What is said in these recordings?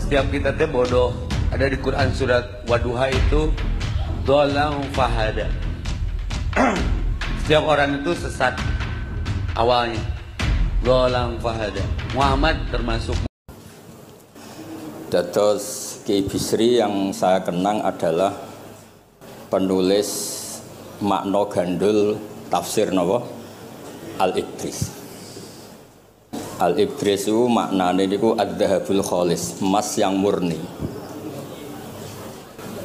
setiap kita teh bodoh. Ada di Quran surat Wadduha itu dolang fahada. Setiap orang itu sesat awalnya. Dolang fahada. Muhammad termasuk. Dados Kiai Bisri yang saya kenang adalah penulis makna gandul tafsir napa Al-Ibris. Al-Ibris itu maknane niku ad-dhahabul khalis, emas yang murni.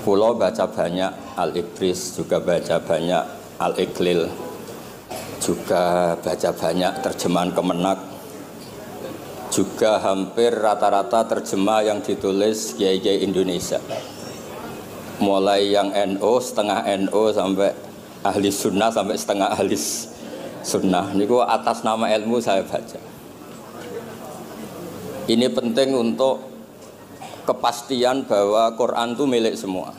Kula baca banyak Al-Ibris, juga baca banyak Al-Iqlil, juga baca banyak terjemahan Kemenak, juga hampir rata-rata terjemah yang ditulis kiai-kiai Indonesia. Mulai yang NO, setengah NO sampai ahli sunnah sampai setengah ahli sunnah. Niku atas nama ilmu saya baca. Ini penting untuk kepastian bahwa Quran itu milik semua.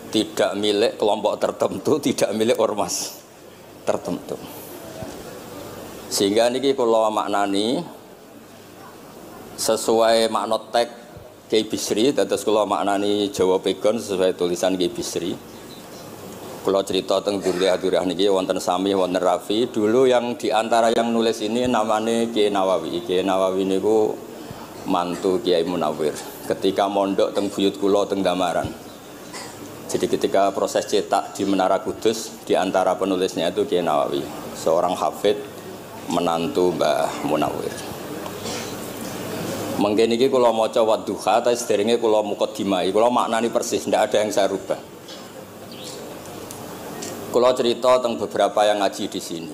Tidak milik kelompok tertentu, tidak milik ormas tertentu. Sehingga niki kula maknani sesuai makna teks Kiai Bisri, dados kula maknani Jawa Pegon sesuai tulisan Kiai Bisri. Kula cerita teng Durriyah niki wonten Sami, wonten Rafi. Dulu yang diantara yang nulis ini namanya Kiai Nawawi. Kiai Nawawi niku mantu Kiai Munawir ketika mondok teng buyut kula teng Damaran. Jadi ketika proses cetak di Menara Kudus, di antara penulisnya itu Kiai Nawawi, seorang hafid menantu Mbah Munawir. Mengkene iki kula maca Wadduha ta sederenge kula mukadimah, kula maknani persis, ndak ada yang saya rubah. Kula cerita tentang beberapa yang ngaji di sini.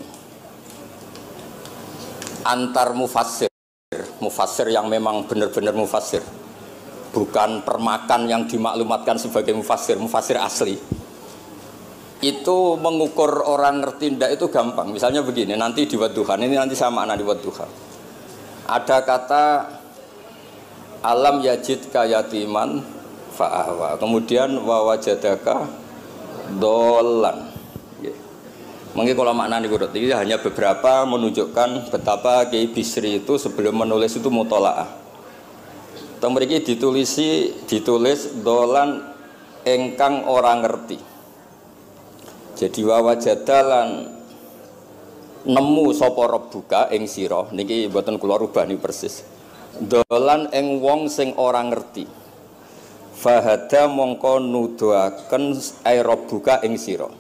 Antar mufassir yang memang benar-benar mufassir, bukan permakan yang dimaklumatkan sebagai mufassir asli. Itu mengukur orang ngerti ndak itu gampang. Misalnya begini, nanti di Wadduha, ini nanti saya makna di Wadduha. Ada kata alam yajid kayatiman fa'awa, kemudian wawajadaka dolan. Mungkin kalau makna ini kurut, ini hanya beberapa menunjukkan betapa Kiai Bisri itu sebelum menulis itu mutola'ah. Mriki ditulis dolan engkang orang ngerti. Jadi wawajadalan nemu sapa rabbuka ing sira, niki mboten kula rubah niki persis. Dolan ing wong sing ora ngerti. Fahada mongko nuduhaken ai rabbuka ing sira.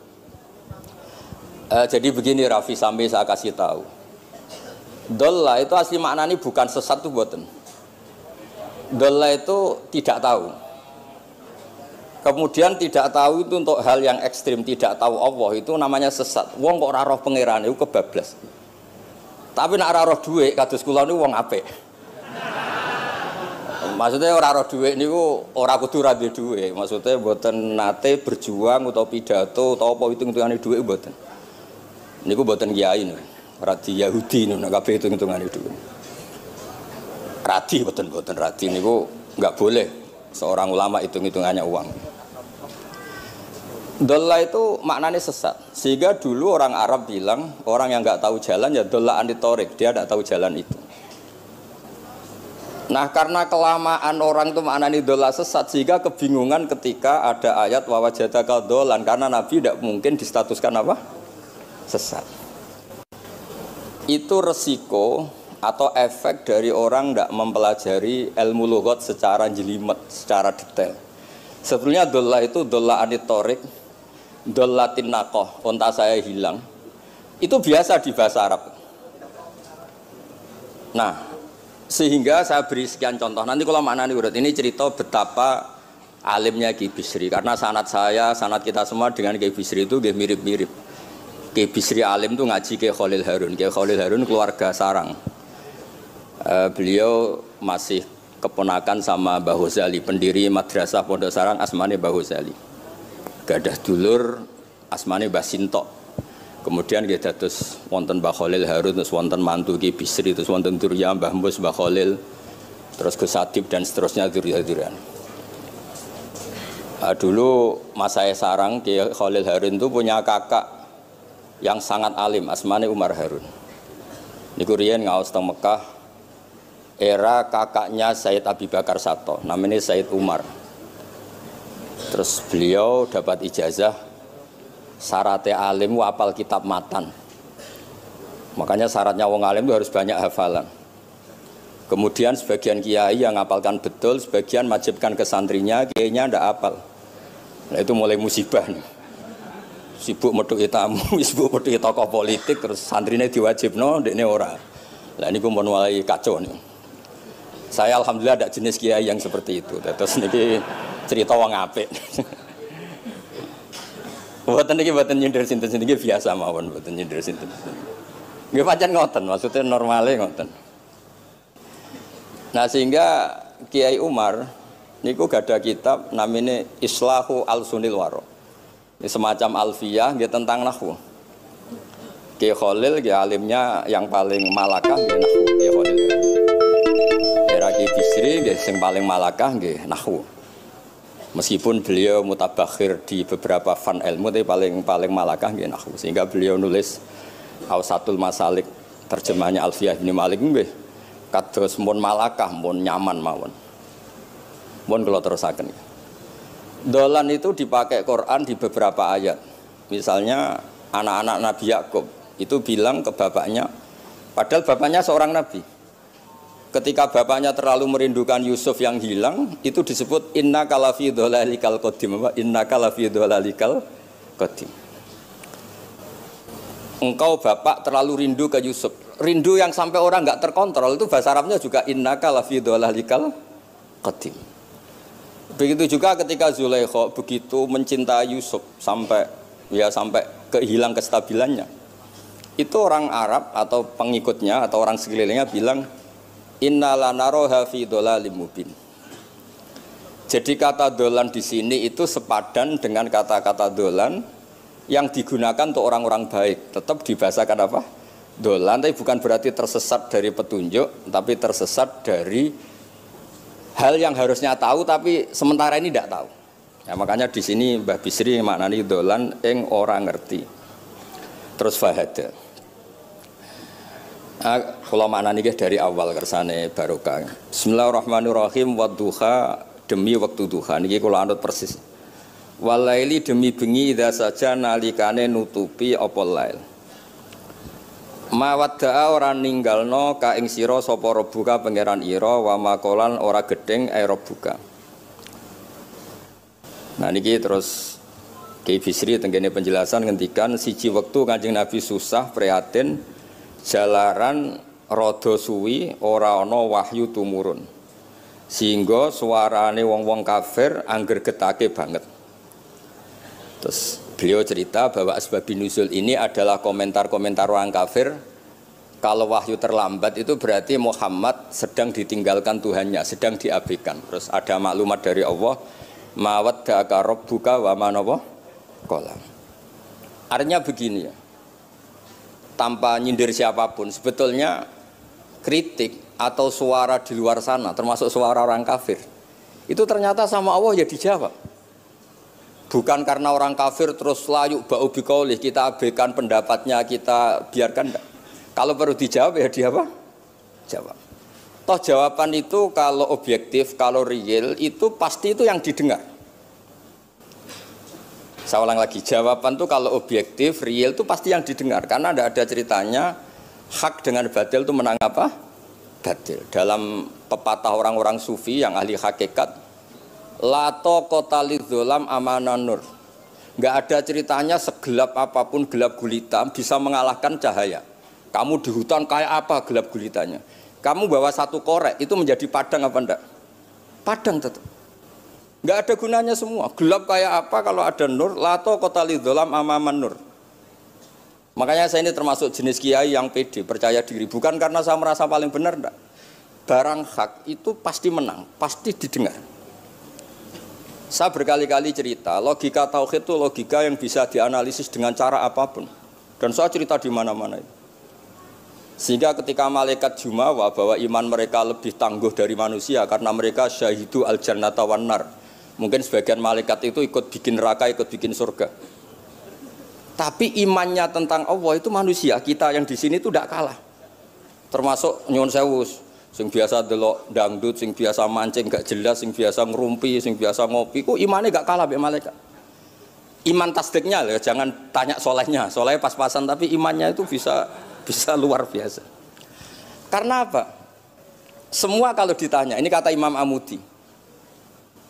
Jadi begini Rafi, sampai saya kasih tahu. Dolla itu asli maknanya bukan sesat tuh buatan. Dolla itu tidak tahu. Kemudian tidak tahu itu untuk hal yang ekstrim, tidak tahu Allah itu namanya sesat. Wong kok ora roh pangeran itu kebablas. Tapi nek ora roh dhuwit kados kula niku wong apik. Maksudnya ora roh dhuwit niku ora kudu ra duwe dhuwit. Maksudnya mboten nate berjuang utawa pidato utawa apa hitung-hitungane dhuwit mboten. Niku mboten kiai niku. Radi Yahudi niku kabeh hitung-hitungane dhuwit. Radi mboten radi niku enggak boleh seorang ulama hitung-hitungannya uang. Dolla itu maknanya sesat. Sehingga dulu orang Arab bilang orang yang enggak tahu jalan ya dolla anitorik, dia enggak tahu jalan itu. Nah karena kelamaan orang itu maknanya dolla sesat, sehingga kebingungan ketika ada ayat wawajadaka dolan, karena Nabi tidak mungkin distatuskan apa? Sesat. Itu resiko atau efek dari orang tidak mempelajari ilmu lughat secara jelimet, secara detail. Sebetulnya dolla itu dolla anitorik, dolla tinnakoh, onta saya hilang. Itu biasa di bahasa Arab. Nah, sehingga saya beri sekian contoh. Nanti kalau maknanya urut, ini cerita betapa alimnya Kiai Bisri. Karena sanad saya, sanad kita semua dengan Kiai Bisri itu mirip-mirip. Kiai Bisri alim itu ngaji Kiai Khalil Harun. Kiai Khalil Harun keluarga sarang. Beliau masih keponakan sama Mbah Ghazali, pendiri madrasah Pondok Sarang asmane Mbah Ghazali. Gadah dulur asmane Mbah Sintok. Kemudian kita terus wonten Mbah Khalil Harun, terus wonten mantu Kiai Bisri, terus wonten Durya Mbah Mus, Mbah Khalil, terus Gus Adib dan seterusnya Durya-Duryan. Dulu Mas saya sarang Kiai Khalil Harun itu punya kakak yang sangat alim, asmane Umar Harun. Niku riyen ngaos teng Mekah. era kakaknya Said Abi Bakar Sato, namanya Said Umar. Terus beliau dapat ijazah syaratnya alim hafal kitab matan. Makanya syaratnya wong alim itu harus banyak hafalan. Kemudian sebagian kiai yang ngapalkan betul, sebagian wajibkan ke santrinya, kiainya ndak hafal. Nah itu mulai musibah nih. Sibuk metuki tamu, sibuk metuki tokoh politik, terus santrinya diwajibno, dekne ora. Lah niku mun mulai kacau nih. Saya alhamdulillah ada jenis kiai yang seperti itu. Terus niki cerita wong apik. Mboten niki mboten nyindir sinten-sinten niki biasa mawon, mboten nyindir sinten. Nggih pancen ngoten, maksudnya normale ngoten. Nah sehingga Kiai Umar niku gada kitab namanya Islahu Al-Sunil Waro. Ini semacam alfiyah nggih tentang nahwu. Kiai Khalil nggih alimnya yang paling malakah nggih nahwu Kiai Khalil. Era Kiai Bisri nggih sing paling malakah nggih nahwu. Meskipun beliau mutabakhir di beberapa fan ilmu tapi paling malakah nggih nahwu. Sehingga beliau nulis Awsatul Masalik terjemahnya Alfiyah bin Malik nggih. Kados mun malakah, mun nyaman mawon. Mun kula terusaken. Dolan itu dipakai Quran di beberapa ayat. Misalnya anak-anak Nabi Yakub itu bilang ke bapaknya, padahal bapaknya seorang nabi. Ketika bapaknya terlalu merindukan Yusuf yang hilang, itu disebut innaka lafi dhalalikal qadim. Innaka lafi dhalalikal qadim. Engkau bapak terlalu rindu ke Yusuf. Rindu yang sampai orang nggak terkontrol itu bahasa Arabnya juga innaka lafi dhalalikal qadim. Begitu juga ketika Zulaikha begitu mencintai Yusuf sampai kehilang kestabilannya. Itu orang Arab atau pengikutnya atau orang sekelilingnya bilang inna lanaroha fi dhalalim mubin. Jadi kata dolan di sini itu sepadan dengan kata-kata dolan yang digunakan untuk orang-orang baik. Tetap dibahasakan apa? Dolan, tapi bukan berarti tersesat dari petunjuk, tapi tersesat dari hal yang harusnya tahu, tapi sementara ini tidak tahu. Ya, makanya di sini Mbah Bisri maknani dolan ing ora ngerti. Terus fahada. Kalau maknani dari awal kersane barokah. Bismillahirrahmanirrahim wadduha demi waktu duha. Niki kula anut persis. Walaili demi bengi idza saja nalikane nutupi apa lail. Mawadda'a ora ninggalno ka ing sira sapa rabbuka pangeran ira wa makolan ora gedeng rabbuka. Nah niki terus Kiai Bisri tenggene penjelasan ngendikan siji wektu Kanjeng Nabi susah prihatin jalaran rada suwi ora ana wahyu tumurun. Sehingga suarane wong-wong kafir angger getake banget. Terus beliau cerita bahwa asbabun nuzul ini adalah komentar-komentar orang kafir. Kalau wahyu terlambat itu berarti Muhammad sedang ditinggalkan Tuhannya, sedang diabaikan. Terus ada maklumat dari Allah, mawaddaka rabbuka wa ma qala. Artinya begini ya. Tanpa nyindir siapapun, sebetulnya kritik atau suara di luar sana, termasuk suara orang kafir, itu ternyata sama Allah ya dijawab. Bukan karena orang kafir terus layuk ba'u biqaulih kita abaikan pendapatnya, kita biarkan enggak. Kalau perlu dijawab ya dia apa? Jawab. Toh jawaban itu kalau objektif, kalau real itu pasti itu yang didengar. Saya ulang lagi, jawaban itu kalau objektif, real itu pasti yang didengar. Karena tidak ada ceritanya hak dengan batil itu menang apa? Batil. Dalam pepatah orang-orang sufi yang ahli hakikat, lato kota lidzolam amanan nur. Nggak ada ceritanya segelap apapun gelap gulita bisa mengalahkan cahaya. Kamu di hutan kayak apa gelap gulitanya? Kamu bawa satu korek itu menjadi padang apa enggak? Padang tetap. Nggak ada gunanya semua. Gelap kayak apa kalau ada nur? Lato kota lidzolam amaman nur. Makanya saya ini termasuk jenis kiai yang pede, percaya diri. Bukan karena saya merasa paling benar enggak. Barang hak itu pasti menang, pasti didengar. Saya berkali-kali cerita, logika tauhid itu logika yang bisa dianalisis dengan cara apapun. Dan saya cerita di mana-mana itu. Sehingga ketika malaikat jumawa bahwa iman mereka lebih tangguh dari manusia karena mereka syahidu al-jannata wan nar. Mungkin sebagian malaikat itu ikut bikin neraka, ikut bikin surga. Tapi imannya tentang Allah itu manusia, kita yang di sini itu tidak kalah. Termasuk nyuwun sewu, Sing biasa delok dangdut, sing biasa mancing gak jelas, sing biasa ngerumpi, sing biasa ngopi, kok imannya gak kalah mbek malaikat. Iman tasdiknya loh, jangan tanya solehnya. Solehnya pas-pasan tapi imannya itu bisa luar biasa. Karena apa? Semua kalau ditanya, ini kata Imam Amudi.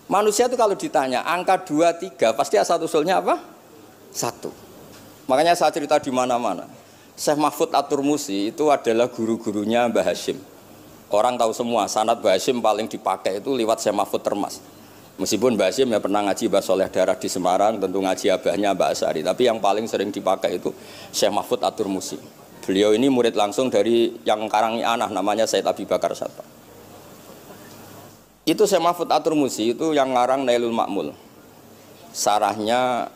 Manusia itu kalau ditanya angka 2, 3 pasti asal usulnya apa? 1. Makanya saya cerita di mana-mana. Syekh Mahfud At-Turmusi itu adalah guru-gurunya Mbah Hashim. Orang tahu semua, sanad Mbah Hashim paling dipakai itu lewat Syekh Mahfud Termas. Meskipun Mbah Hashim ya pernah ngaji Mbah Soleh Darah di Semarang, tentu ngaji abahnya Mbah Asy'ari. Tapi yang paling sering dipakai itu Syekh Mahfud At-Turmusi. Beliau ini murid langsung dari yang karangi anak namanya Said Abi Bakar Satpa. Itu Syekh Mahfud At-Turmusi itu yang ngarang Nailul Ma'mul. Sarahnya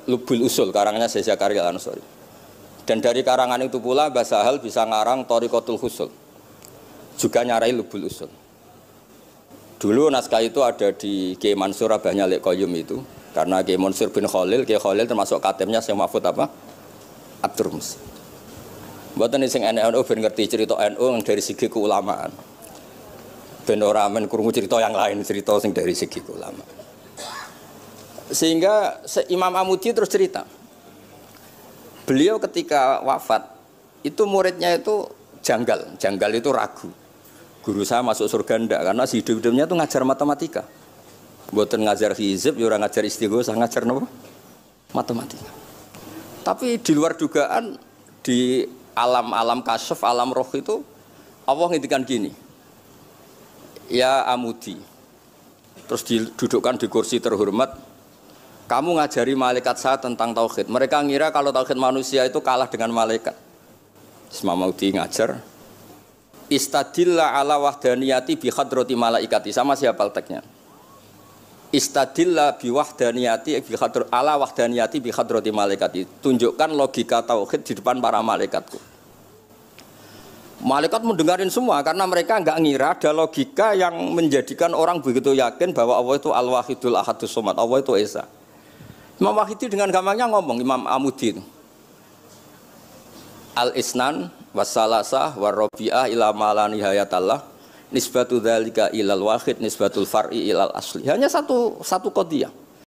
Lubul Usul, karangnya Syekh Zakaria Al-Ansori. Dan dari karangan itu pula Mbah Sahal bisa ngarang Thariqatul Husul. Juga nyarai Lubul Usul. Dulu naskah itu ada di Kiai Mansur abahnya Lek Qayyum itu. Karena Kiai Mansur bin Khalil, Kiai Khalil termasuk katemnya Syekh Mahfud apa? At-Turmusi. Mboten sing NU ben ngerti cerita NU dari segi keulamaan. Ben ora men krungu cerita yang lain, cerita sing dari segi keulamaan. Sehingga Imam Amudi terus cerita. Beliau ketika wafat itu muridnya itu janggal itu ragu. Guru saya masuk surga ndak karena hidup-hidupnya itu ngajar matematika. Mboten ngajar hizib, ya ora ngajar istighosah, ngajar napa? Matematika. Tapi di luar dugaan di alam kasyaf, alam roh itu Allah ngintikan gini. Ya Amudi. Terus didudukkan di kursi terhormat. Kamu ngajari malaikat saya tentang tauhid. Mereka ngira kalau tauhid manusia itu kalah dengan malaikat. Imam Amudi ngajar. Istadilla ala wahdaniyati bi hadrati malaikati. Sama siapa teksnya? Istadilla bi wahdaniyati bi hadr ala wahdaniyati bi hadrati malaikati. Tunjukkan logika tauhid di depan para malaikatku. Malaikat mendengarin semua karena mereka enggak ngira ada logika yang menjadikan orang begitu yakin bahwa Allah itu Al-Wahidul Ahadus Somad. Allah itu Esa. Imam Wahidi dengan gampangnya ngomong, Imam Amudi itu. Al-Isnan wassalasah warrobi'ah ila mala nihayatallah nisbatu dzalika ilal wahid nisbatul far'i ilal asli. Hanya satu qadhiyah.